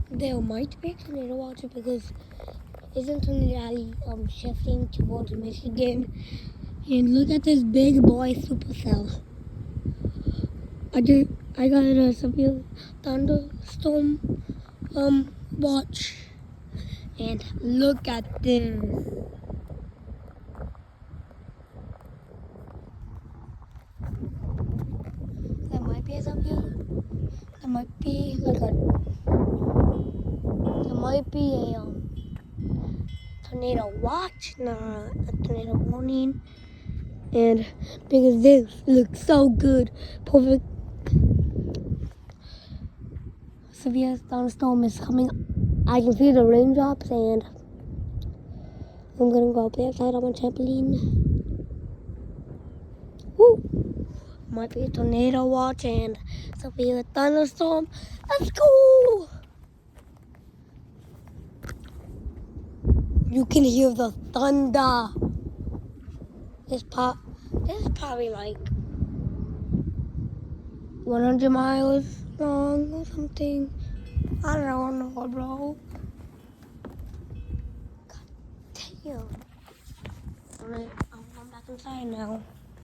There might be a tornado watch because isn't Tornado Alley shifting towards Michigan? And look at this big boy supercell. I got a severe thunderstorm watch. And look at this. There might be some here. There might be a tornado watch, not a tornado warning. And because this looks so good, perfect. Severe thunderstorm is coming. I can feel the raindrops, and I'm gonna go play outside on my trampoline. Woo! Might be a tornado watch and severe thunderstorm. Let's go! You can hear the thunder. This is probably like 100 miles long or something. I don't know, bro. God damn. I'm going back inside now.